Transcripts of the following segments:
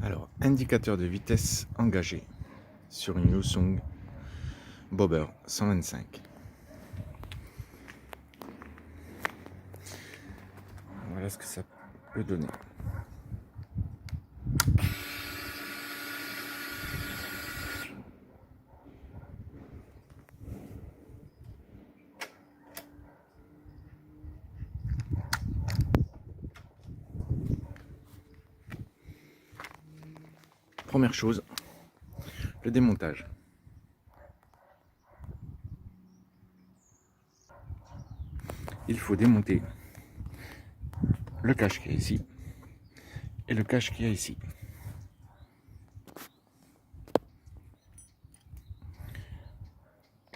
Alors, indicateur de vitesse engagé sur une Samsung Bobber 125. Voilà ce que ça peut donner. Première chose, le démontage. Il faut démonter le cache qui est ici et le cache qui est ici.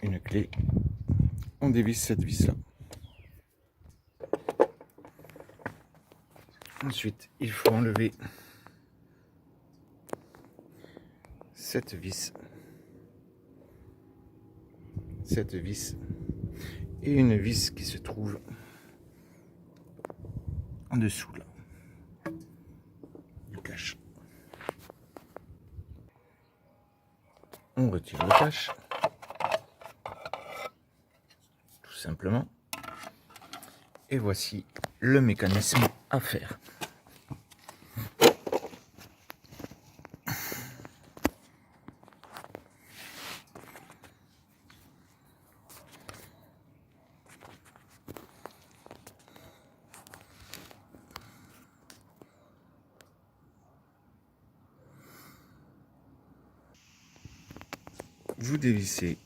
Une clé, on dévisse cette vis là. Ensuite, il faut enlever cette vis et une vis qui se trouve en dessous là du cache. On retire le cache tout simplement et voici le mécanisme à faire. Vous dévissez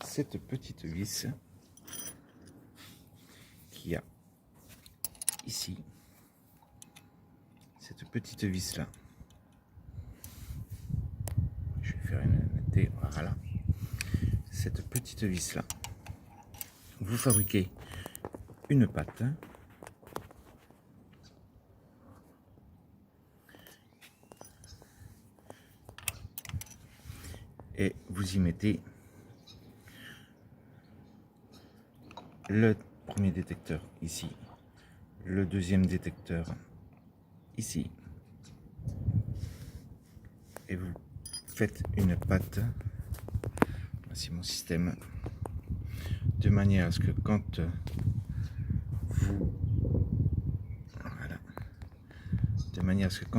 cette petite vis qu'il y a ici, cette petite vis là. Je vais faire une netteté, voilà. Cette petite vis là. Vous fabriquez une patte. Et vous y mettez le premier détecteur ici, le deuxième détecteur ici, et vous faites une patte. Voici mon système, de manière à ce que quand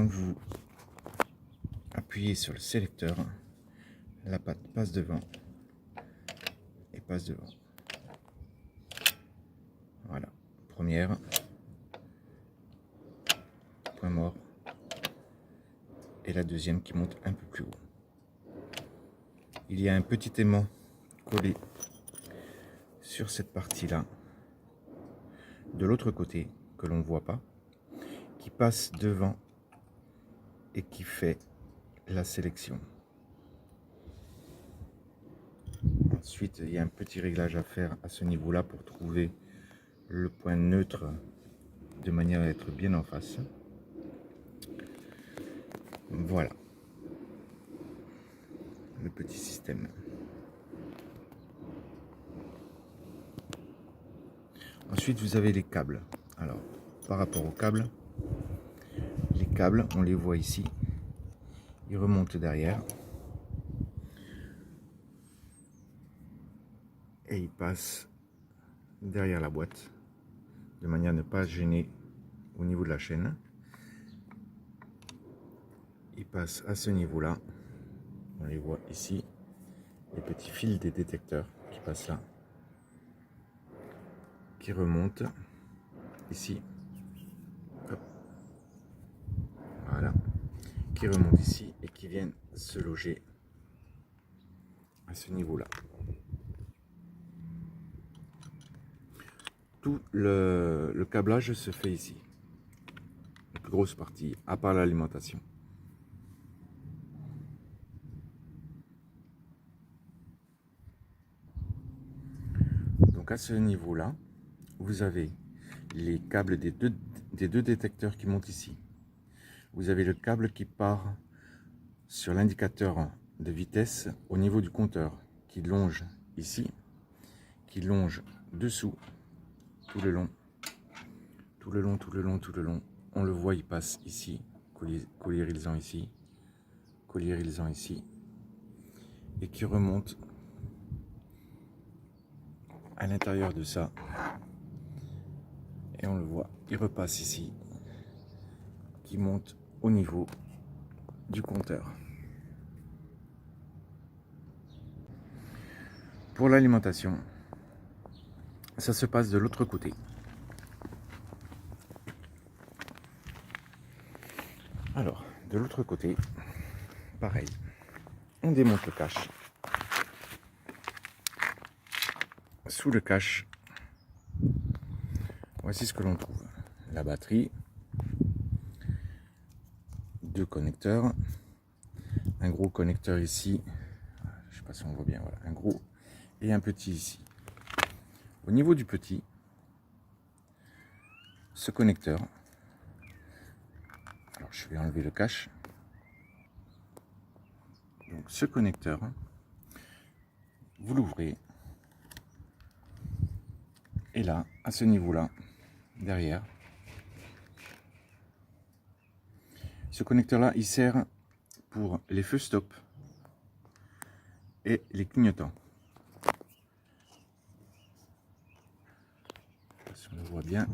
vous appuyez sur le sélecteur, la patte passe devant et passe devant. Voilà, première, point mort, et la deuxième qui monte un peu plus haut. Il y a un petit aimant collé sur cette partie-là, de l'autre côté, que l'on ne voit pas, qui passe devant et qui fait la sélection. Ensuite, il y a un petit réglage à faire à ce niveau-là pour trouver le point neutre de manière à être bien en face. Voilà le petit système. Ensuite, vous avez les câbles. Alors, par rapport aux câbles, les câbles, on les voit ici, ils remontent derrière et ils passent derrière la boîte de manière à ne pas gêner au niveau de la chaîne. Ils passent à ce niveau-là, on les voit ici, les petits fils des détecteurs qui passent là, qui remontent ici, hop, voilà, qui remontent ici et qui viennent se loger à ce niveau-là. Tout le câblage se fait ici, la plus grosse partie, à part l'alimentation. Donc à ce niveau-là, vous avez les câbles des deux détecteurs qui montent ici. Vous avez le câble qui part sur l'indicateur de vitesse au niveau du compteur, qui longe ici, qui longe dessous, tout le long, on le voit, il passe ici, collier réalisant ici, collier réalisant ici, et qui remonte à l'intérieur de ça. Et on le voit, il repasse ici, qui monte au niveau du compteur. Pour l'alimentation, ça se passe de l'autre côté. Alors, de l'autre côté, pareil, on démonte le cache. Sous le cache, voici ce que l'on trouve. La batterie, deux connecteurs, un gros connecteur ici, je ne sais pas si on voit bien, voilà, un gros et un petit ici. Au niveau du petit, ce connecteur, alors je vais enlever le cache. Donc ce connecteur, vous l'ouvrez, et là, à ce niveau-là, derrière, ce connecteur-là, il sert pour les feux stop et les clignotants. Si on le voit bien,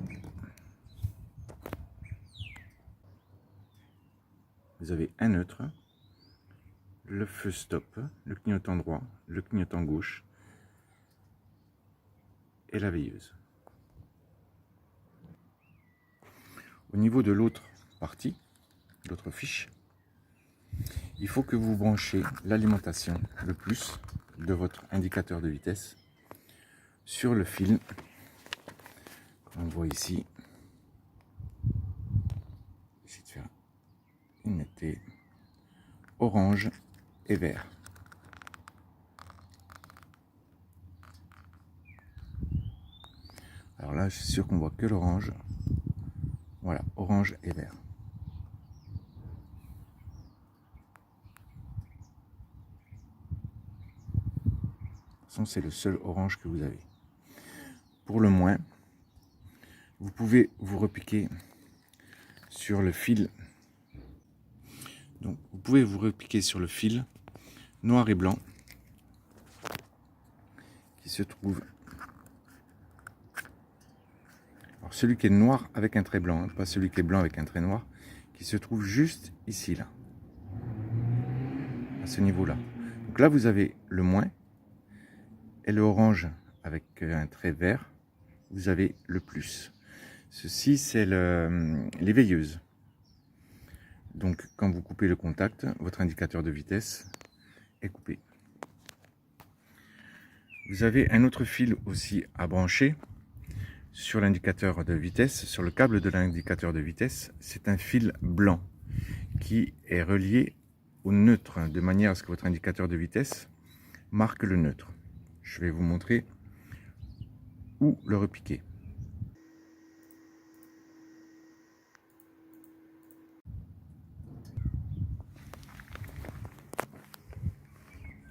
vous avez un neutre, le feu stop, le clignotant droit, le clignotant gauche et la veilleuse. Au niveau de l'autre partie, l'autre fiche, il faut que vous branchez l'alimentation, le plus de votre indicateur de vitesse sur le fil, comme on voit ici. J'essaie de faire une netteté orange et vert. Alors là, je suis sûr qu'on voit que l'orange. Voilà, orange et vert. C'est le seul orange que vous avez. Pour le moins, vous pouvez vous repiquer sur le fil. Donc, vous pouvez vous repiquer sur le fil noir et blanc qui se trouve. Alors, celui qui est noir avec un trait blanc, hein, pas celui qui est blanc avec un trait noir, qui se trouve juste ici, là, à ce niveau-là. Donc là, vous avez le moins et le orange avec un trait vert. Vous avez le plus. Ceci, c'est les veilleuses. Donc, quand vous coupez le contact, votre indicateur de vitesse est coupé. Vous avez un autre fil aussi à brancher sur l'indicateur de vitesse, sur le câble de l'indicateur de vitesse. C'est un fil blanc qui est relié au neutre, de manière à ce que votre indicateur de vitesse marque le neutre. Je vais vous montrer où le repiquer.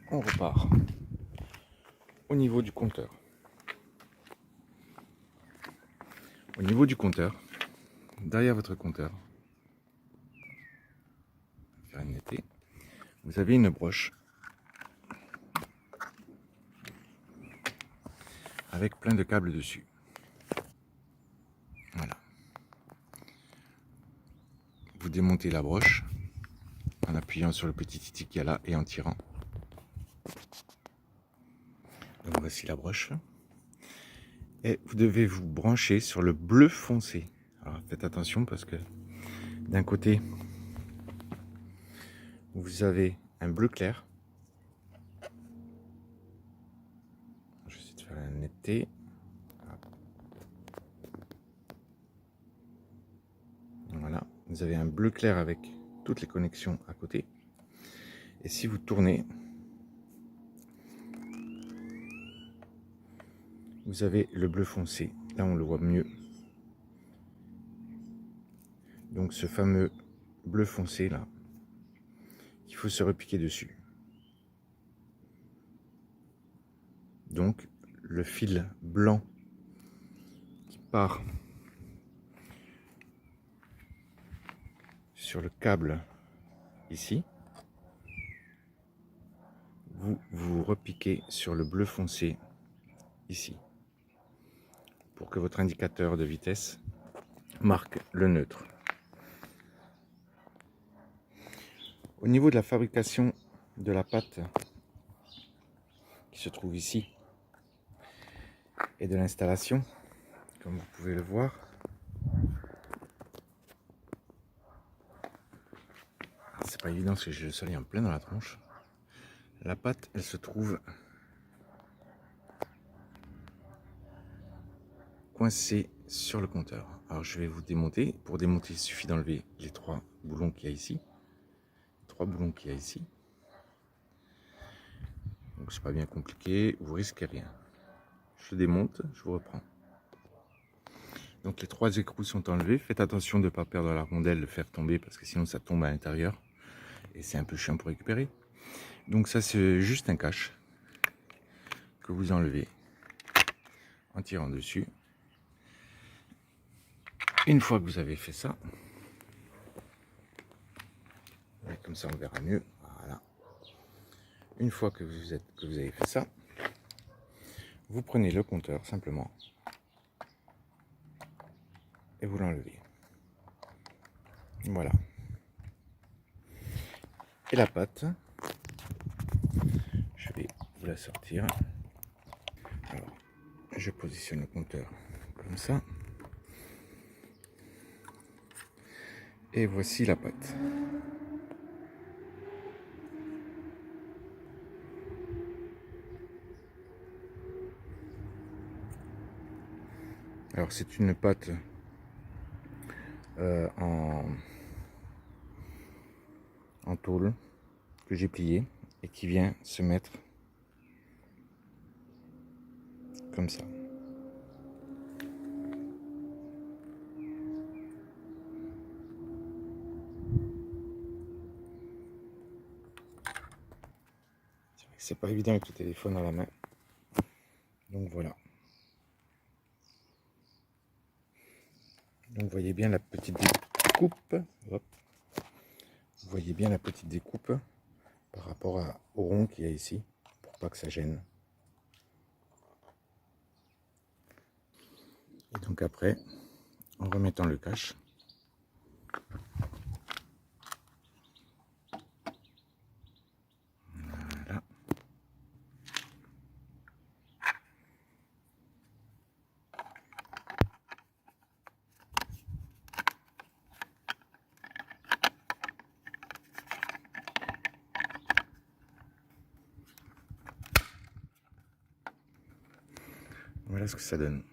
On repart au niveau du compteur. Au niveau du compteur, derrière votre compteur, faire une netteté, vous avez une broche avec plein de câbles dessus. Voilà. Vous démontez la broche en appuyant sur le petit titik qu'il y a là et en tirant. Donc voici la broche. Et vous devez vous brancher sur le bleu foncé. Alors faites attention parce que d'un côté, vous avez un bleu clair. Je vais essayer de faire la netteté. Voilà, vous avez un bleu clair avec toutes les connexions à côté. Et si vous tournez, vous avez le bleu foncé. Là, on le voit mieux. Donc, ce fameux bleu foncé là, il faut se repiquer dessus. Donc, le fil blanc qui part sur le câble ici. Vous repiquez sur le bleu foncé ici pour que votre indicateur de vitesse marque le neutre. Au niveau de la fabrication de la pâte qui se trouve ici et de l'installation, comme vous pouvez le voir, c'est pas évident parce que j'ai le soleil en plein dans la tronche. La pâte, elle se trouve coincée sur le compteur. Alors je vais vous démonter. Pour démonter, il suffit d'enlever les 3 boulons qu'il y a ici. 3 boulons qu'il y a ici. Donc c'est pas bien compliqué, vous risquez rien. Je démonte, je vous reprends. Donc les 3 écrous sont enlevés. Faites attention de ne pas perdre la rondelle, de faire tomber parce que sinon ça tombe à l'intérieur. Et c'est un peu chiant pour récupérer. Donc ça c'est juste un cache que vous enlevez en tirant dessus. Une fois que vous avez fait ça, comme ça on verra mieux. Voilà. Une fois que vous avez fait ça, vous prenez le compteur simplement et vous l'enlevez. Voilà. Et la pâte, je vais vous la sortir. Alors, je positionne le compteur comme ça. Et voici la pâte. Alors c'est une pâte en tôle que j'ai pliée et qui vient se mettre comme ça. C'est pas évident avec le téléphone à la main. Donc voilà. Donc vous voyez bien la petite découpe. Hop. Vous voyez bien la petite découpe par rapport au rond qu'il y a ici, pour pas que ça gêne. Et donc après, en remettant le cache, voilà. Voilà ce que ça donne.